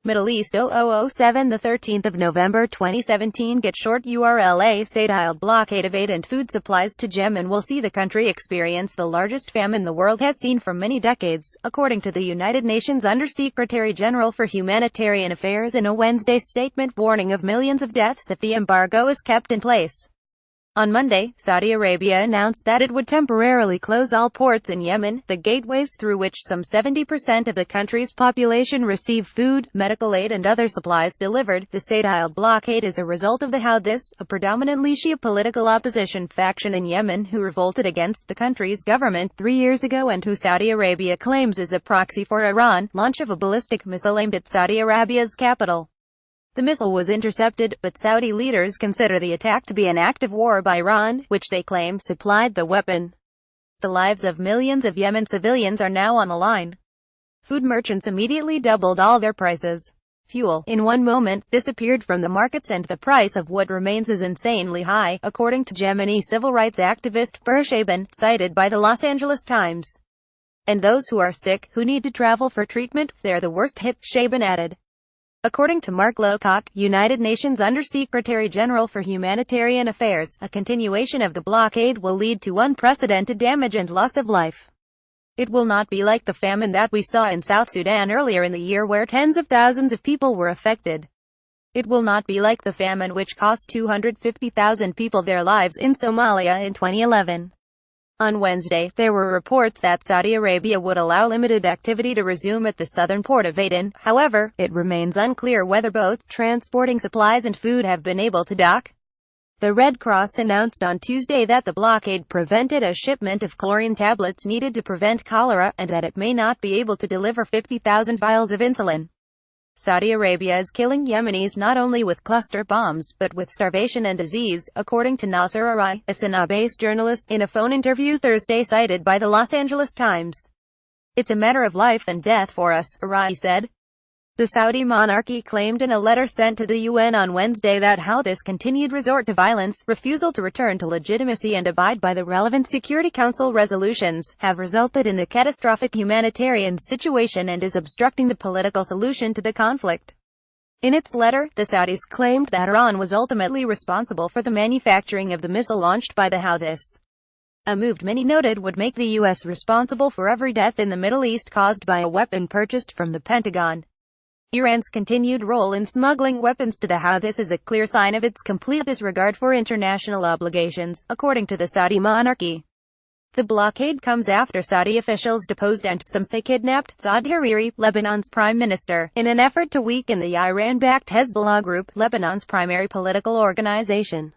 Middle East 0007 the 13th of November 2017 Get short URLA Saudiled blockade of aid and food supplies to Yemen will see the country experience the largest famine the world has seen for many decades, according to the United Nations Undersecretary-General for Humanitarian Affairs in a Wednesday statement warning of millions of deaths if the embargo is kept in place. On Monday, Saudi Arabia announced that it would temporarily close all ports in Yemen, the gateways through which some 70% of the country's population receive food, medical aid and other supplies delivered. The Saudiled blockade is a result of the Houthis, a predominantly Shia political opposition faction in Yemen who revolted against the country's government 3 years ago and who Saudi Arabia claims is a proxy for Iran, launch of a ballistic missile aimed at Saudi Arabia's capital. The missile was intercepted, but Saudi leaders consider the attack to be an act of war by Iran, which they claim supplied the weapon. The lives of millions of Yemen civilians are now on the line. Food merchants immediately doubled all their prices. Fuel, in one moment, disappeared from the markets and the price of what remains is insanely high, according to Yemeni civil rights activist Shaban, cited by the Los Angeles Times. And those who are sick, who need to travel for treatment, they're the worst hit, Shaban added. According to Mark Lowcock, United Nations Undersecretary-General for Humanitarian Affairs, a continuation of the blockade will lead to unprecedented damage and loss of life. It will not be like the famine that we saw in South Sudan earlier in the year where tens of thousands of people were affected. It will not be like the famine which cost 250,000 people their lives in Somalia in 2011. On Wednesday, there were reports that Saudi Arabia would allow limited activity to resume at the southern port of Aden. However, it remains unclear whether boats transporting supplies and food have been able to dock. The Red Cross announced on Tuesday that the blockade prevented a shipment of chlorine tablets needed to prevent cholera, and that it may not be able to deliver 50,000 vials of insulin. Saudi Arabia is killing Yemenis not only with cluster bombs, but with starvation and disease, according to Nasser Arai, a Sanaa-based journalist, in a phone interview Thursday cited by the Los Angeles Times. "It's a matter of life and death for us," Arai said. The Saudi monarchy claimed in a letter sent to the UN on Wednesday that Houthis' continued resort to violence, refusal to return to legitimacy and abide by the relevant Security Council resolutions, have resulted in the catastrophic humanitarian situation and is obstructing the political solution to the conflict. In its letter, the Saudis claimed that Iran was ultimately responsible for the manufacturing of the missile launched by the Houthis. A move many noted would make the U.S. responsible for every death in the Middle East caused by a weapon purchased from the Pentagon. Iran's continued role in smuggling weapons to the Houthis is a clear sign of its complete disregard for international obligations, according to the Saudi monarchy. The blockade comes after Saudi officials deposed and, some say kidnapped, Saad Hariri, Lebanon's prime minister, in an effort to weaken the Iran-backed Hezbollah group, Lebanon's primary political organization.